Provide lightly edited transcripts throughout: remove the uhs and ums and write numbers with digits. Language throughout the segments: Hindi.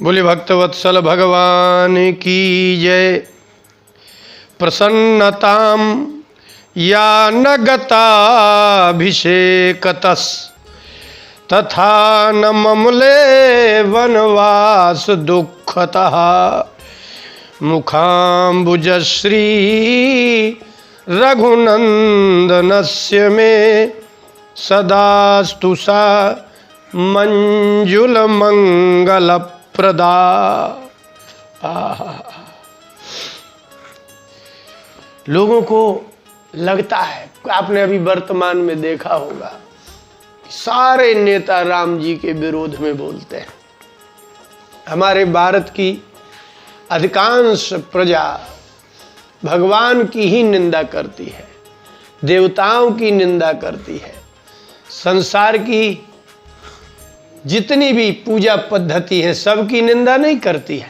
बोले भक्तवत्सल भगवान की जय। प्रसन्नताम या न गताभिषेकतस तथा न ममले वनवास दुःखतः मुखाम्बुजश्री रघुनंदनस्य मे सदास्तु सा मंजुल मंगल प्रदा। लोगों को लगता है, आपने अभी वर्तमान में देखा होगा, सारे नेता राम जी के विरोध में बोलते हैं। हमारे भारत की अधिकांश प्रजा भगवान की ही निंदा करती है, देवताओं की निंदा करती है, संसार की जितनी भी पूजा पद्धति है सबकी निंदा नहीं करती है।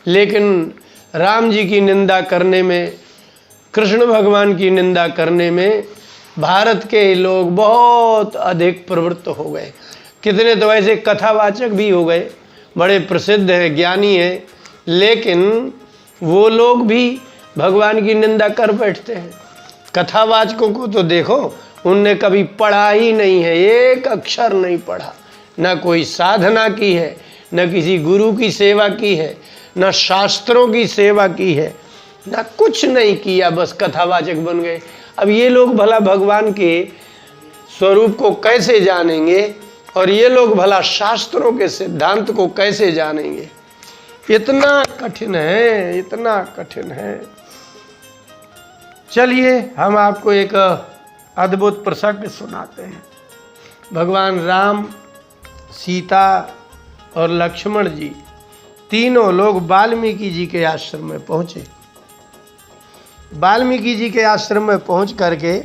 लेकिन राम जी की निंदा करने में, कृष्ण भगवान की निंदा करने में भारत के लोग बहुत अधिक प्रवृत्त हो गए। कितने तो ऐसे कथावाचक भी हो गए, बड़े प्रसिद्ध हैं, ज्ञानी हैं, लेकिन वो लोग भी भगवान की निंदा कर बैठते हैं। कथावाचकों को तो देखो, उनने कभी पढ़ा ही नहीं है, एक अक्षर नहीं पढ़ा, न कोई साधना की है, न किसी गुरु की सेवा की है, न शास्त्रों की सेवा की है, न कुछ नहीं किया, बस कथावाचक बन गए। अब ये लोग भला भगवान के स्वरूप को कैसे जानेंगे और ये लोग भला शास्त्रों के सिद्धांत को कैसे जानेंगे? इतना कठिन है, इतना कठिन है। चलिए हम आपको एक अद्भुत प्रसंग सुनाते हैं। भगवान राम, सीता और लक्ष्मण जी तीनों लोग वाल्मीकि जी के आश्रम में पहुंचे। वाल्मीकि जी के आश्रम में पहुंच करके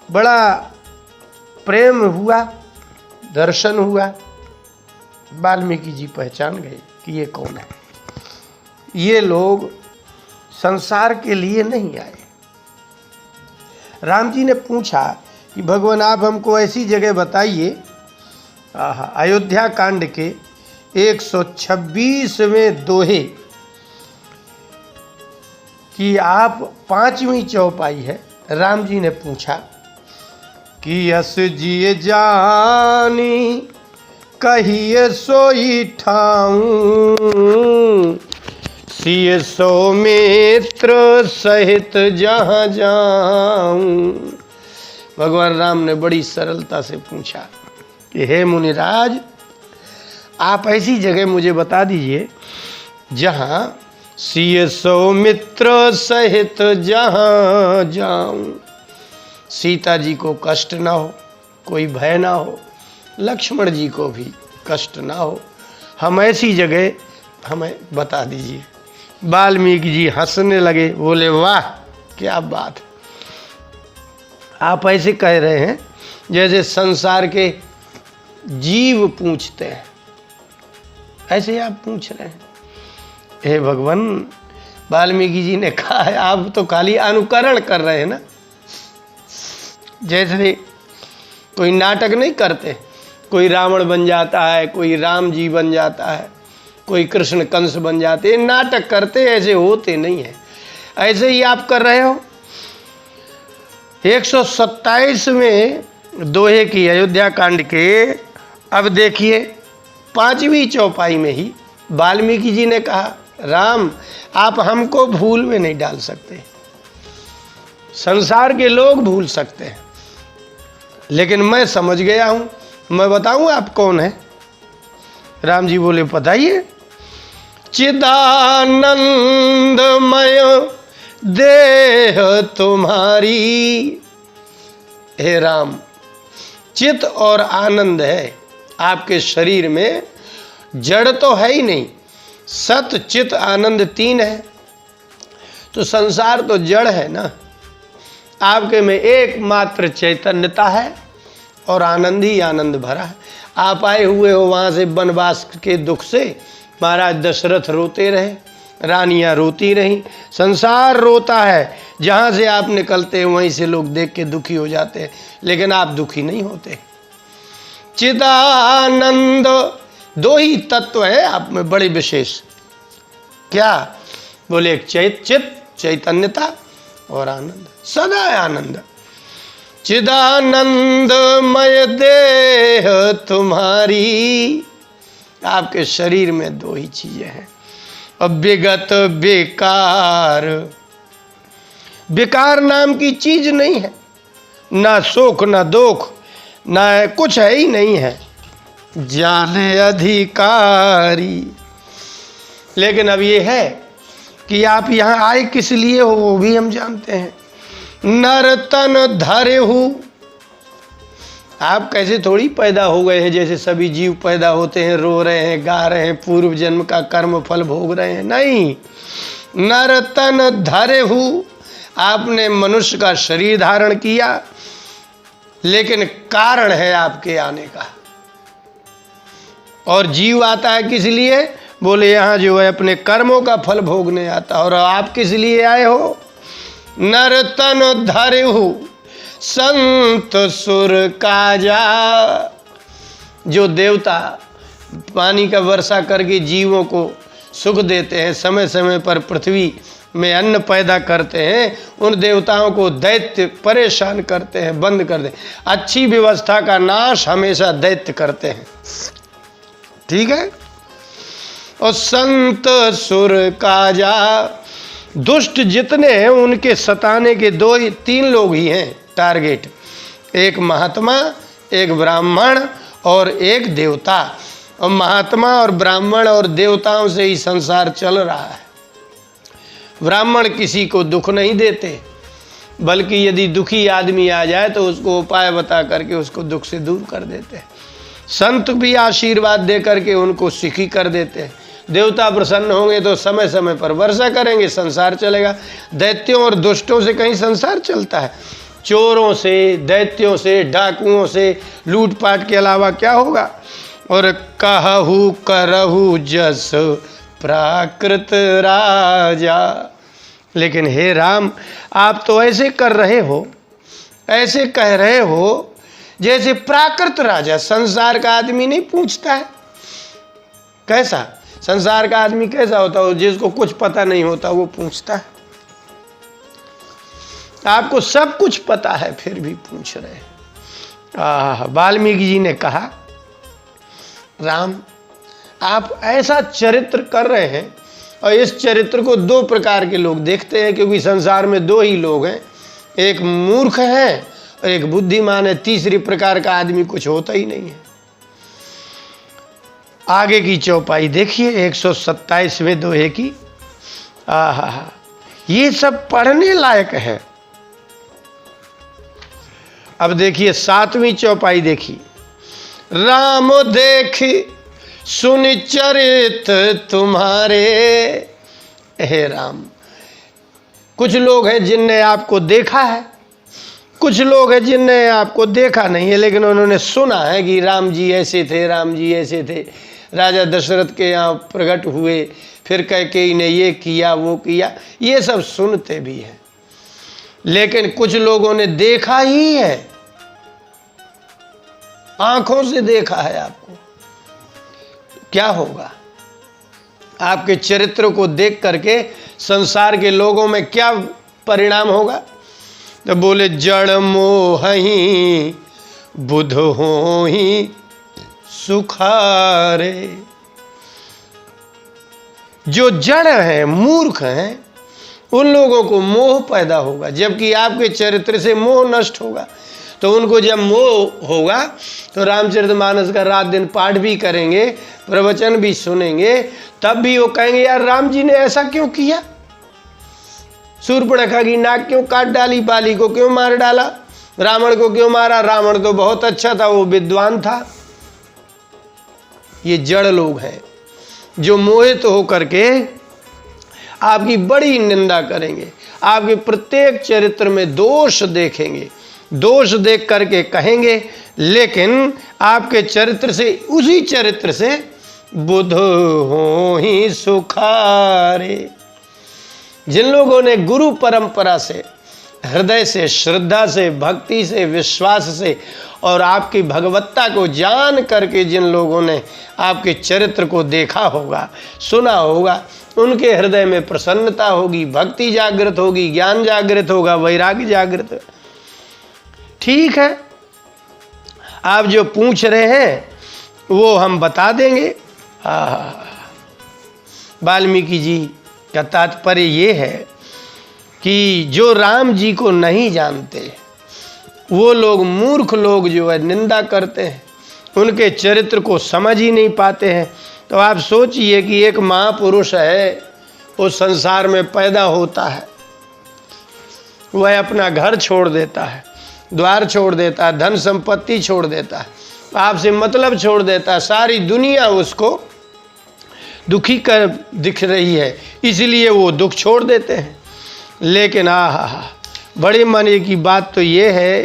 बड़ा प्रेम हुआ, दर्शन हुआ। वाल्मीकि जी पहचान गए कि ये कौन है। ये लोग संसार के लिए नहीं आए। राम जी ने पूछा कि भगवान आप हमको ऐसी जगह बताइए, अयोध्या कांड के 126वें दोहे कि आप 5वीं चौपाई है। राम जी ने पूछा कि यस जिए जानी कहिए सोई ठाऊं, सिए सौमित्र सहित जहाँ जाऊं। भगवान राम ने बड़ी सरलता से पूछा कि हे मुनिराज, आप ऐसी जगह मुझे बता दीजिए जहाँ सिए सौमित्र सहित जहाँ जाऊं, सीता जी को कष्ट ना हो, कोई भय ना हो, लक्ष्मण जी को भी कष्ट ना हो, हम ऐसी जगह हमें बता दीजिए। वाल्मीकि जी हंसने लगे, बोले वाह क्या बात, आप ऐसे कह रहे हैं जैसे संसार के जीव पूछते हैं, ऐसे आप पूछ रहे हैं। हे भगवान, वाल्मीकि जी ने कहा है आप तो खाली अनुकरण कर रहे हैं ना, जैसे कोई नाटक नहीं करते, कोई रावण बन जाता है, कोई राम जी बन जाता है, कोई कृष्ण कंस बन जाते हैं, नाटक करते, ऐसे होते नहीं है। ऐसे ही आप कर रहे हो। 127वें दोहे की अयोध्या कांड के अब देखिए 5वीं चौपाई में ही वाल्मीकि जी ने कहा, राम आप हमको भूल में नहीं डाल सकते, संसार के लोग भूल सकते हैं, लेकिन मैं समझ गया हूं, मैं बताऊं आप कौन है? राम जी बोले बताइए। चिदानंदमय देह तुम्हारी, हे राम, चित और आनंद है आपके शरीर में, जड़ तो है ही नहीं, सत चित आनंद 3 है। तो संसार तो जड़ है ना, आपके में एकमात्र चैतन्यता है और आनंद ही आनंद भरा है। आप आए हुए हो वहाँ से वनवास के दुख से, महाराज दशरथ रोते रहे, रानियाँ रोती रहीं, संसार रोता है। जहाँ से आप निकलते हैं वहीं से लोग देख के दुखी हो जाते हैं, लेकिन आप दुखी नहीं होते। चिदानंद दो ही तत्व है आप में बड़े विशेष। क्या बोले? एक चित चैतन्यता और आनंद, सदा आनंद। चिदानंदमय देह तुम्हारी, आपके शरीर में दो ही चीजें हैं। अब विगत बेकार, बेकार नाम की चीज नहीं है, ना सुख ना दुख ना कुछ है ही नहीं है। जाने अधिकारी, लेकिन अब ये है कि आप यहाँ आए किस लिए हो वो भी हम जानते हैं। नरतन धरे हूँ, आप कैसे थोड़ी पैदा हो गए हैं जैसे सभी जीव पैदा होते हैं, रो रहे हैं, गा रहे हैं, पूर्व जन्म का कर्म फल भोग रहे हैं। नहीं, नरतन धरे हूँ, आपने मनुष्य का शरीर धारण किया, लेकिन कारण है आपके आने का। और जीव आता है किस लिए? बोले यहाँ जो है अपने कर्मों का फल भोगने आता। और आप किस लिए आए हो? नरतन धरे हूँ संत सुर काजा, जो देवता पानी का वर्षा करके जीवों को सुख देते हैं, समय समय पर पृथ्वी में अन्न पैदा करते हैं, उन देवताओं को दैत्य परेशान करते हैं, बंद कर दे। अच्छी व्यवस्था का नाश हमेशा दैत्य करते हैं, ठीक है। और संत सुर काजा, दुष्ट जितने हैं उनके सताने के तीन लोग ही हैं टारगेट, एक महात्मा, एक ब्राह्मण और एक देवता। और महात्मा और ब्राह्मण और देवताओं से ही संसार चल रहा है। ब्राह्मण किसी को दुख नहीं देते, बल्कि यदि दुखी आदमी आ जाए तो उसको उपाय बता करके उसको दुख से दूर कर देते हैं। संत भी आशीर्वाद दे करके उनको सुखी कर देते हैं। देवता प्रसन्न होंगे तो समय समय पर वर्षा करेंगे, संसार चलेगा। दैत्यों और दुष्टों से कहीं संसार चलता है? चोरों से, दैत्यों से, डाकुओं से, लूटपाट के अलावा क्या होगा? और कहू करहु जस प्राकृत राजा, लेकिन हे राम, आप तो ऐसे कर रहे हो, ऐसे कह रहे हो जैसे प्राकृत राजा। संसार का आदमी नहीं पूछता है। कैसा संसार का आदमी कैसा होता हो? जिसको कुछ पता नहीं होता वो पूछता है। आपको सब कुछ पता है फिर भी पूछ रहे हैं। वाल्मीकि जी ने कहा, राम आप ऐसा चरित्र कर रहे हैं, और इस चरित्र को दो प्रकार के लोग देखते हैं, क्योंकि संसार में दो ही लोग हैं, एक मूर्ख है और एक बुद्धिमान है। तीसरी प्रकार का आदमी कुछ होता ही नहीं है। आगे की चौपाई देखिए 127वें दोहे की। ये सब पढ़ने लायक है। अब देखिए 7वीं चौपाई देखिए। राम देख सुन चरित तुम्हारे, हे राम। कुछ लोग हैं जिनने आपको देखा है, कुछ लोग हैं जिनने आपको देखा नहीं है, लेकिन उन्होंने सुना है कि राम जी ऐसे थे, राम जी ऐसे थे, राजा दशरथ के यहाँ प्रकट हुए, फिर कैकेयी ने ये किया वो किया, ये सब सुनते भी हैं। लेकिन कुछ लोगों ने देखा ही है, आंखों से देखा है आपको। क्या होगा? आपके चरित्र को देख करके संसार के लोगों में क्या परिणाम होगा? तो बोले जड़ मोहि बुध होहि सुखारे। जो जड़ हैं, मूर्ख हैं, उन लोगों को मोह पैदा होगा, जबकि आपके चरित्र से मोह नष्ट होगा। तो उनको जब मोह होगा तो रामचरितमानस का रात दिन पाठ भी करेंगे, प्रवचन भी सुनेंगे, तब भी वो कहेंगे यार राम जी ने ऐसा क्यों किया, शूर्पणखा की नाक क्यों काट डाली, बाली को क्यों मार डाला, रावण को क्यों मारा, रावण तो बहुत अच्छा था, वो विद्वान था। ये जड़ लोग हैं जो मोहित हो करके आपकी बड़ी निंदा करेंगे, आपके प्रत्येक चरित्र में दोष देखेंगे, दोष देख करके कहेंगे, लेकिन आपके चरित्र से, उसी चरित्र से बुध होहि सुखारे। जिन लोगों ने गुरु परंपरा से, हृदय से, श्रद्धा से, भक्ति से, विश्वास से और आपकी भगवत्ता को जान करके जिन लोगों ने आपके चरित्र को देखा होगा, सुना होगा, उनके हृदय में प्रसन्नता होगी, भक्ति जागृत होगी, ज्ञान जागृत होगा, वैराग्य जागृत। ठीक है, आप जो पूछ रहे हैं वो हम बता देंगे। वाल्मीकि जी का तात्पर्य ये है कि जो राम जी को नहीं जानते, वो लोग, मूर्ख लोग जो है निंदा करते हैं, उनके चरित्र को समझ ही नहीं पाते हैं। तो आप सोचिए कि एक महापुरुष है, वो संसार में पैदा होता है, वह अपना घर छोड़ देता है, द्वार छोड़ देता है, धन संपत्ति छोड़ देता है, आपसे मतलब छोड़ देता है, सारी दुनिया उसको दुखी कर दिख रही है, इसलिए वो दुख छोड़ देते हैं। लेकिन बड़े मजे की बात तो ये है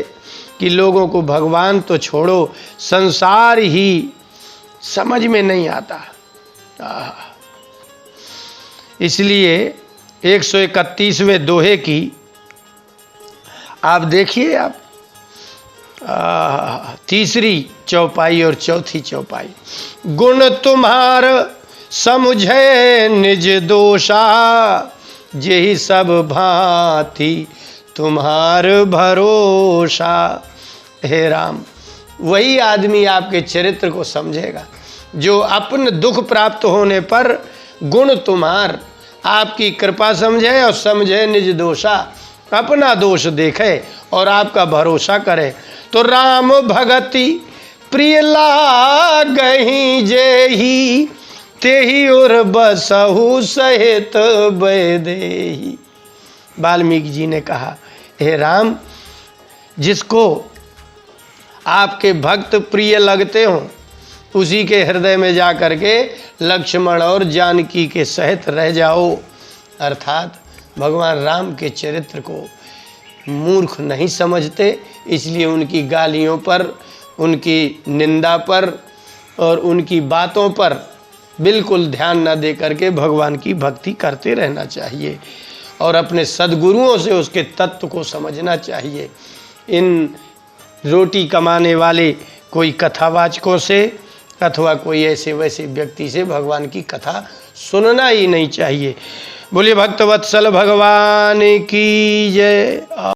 कि लोगों को भगवान तो छोड़ो, संसार ही समझ में नहीं आता। इसलिए 131वें दोहे की आप देखिए, आप तीसरी चौपाई और चौथी चौपाई। गुण तुम्हार समुझे निज दोषा, जेहि सब भांति तुम्हार भरोसा। हे राम, वही आदमी आपके चरित्र को समझेगा जो अपने दुख प्राप्त होने पर गुण तुम्हार, आपकी कृपा समझे और समझे निज दोषा, अपना दोष देखे और आपका भरोसा करे। तो राम भगति प्रिय लागहि जेहि, तेहि और बसहु सहित बैदेहि। वाल्मीकि जी ने कहा, हे राम, जिसको आपके भक्त प्रिय लगते हों, उसी के हृदय में जा कर के लक्ष्मण और जानकी के सहित रह जाओ। अर्थात भगवान राम के चरित्र को मूर्ख नहीं समझते, इसलिए उनकी गालियों पर, उनकी निंदा पर और उनकी बातों पर बिल्कुल ध्यान न दे करके भगवान की भक्ति करते रहना चाहिए और अपने सद्गुरुओं से उसके तत्व को समझना चाहिए। इन रोटी कमाने वाले कोई कथावाचकों से अथवा कोई ऐसे वैसे व्यक्ति से भगवान की कथा सुनना ही नहीं चाहिए। बोलिए भक्तवत्सल भगवान की जय।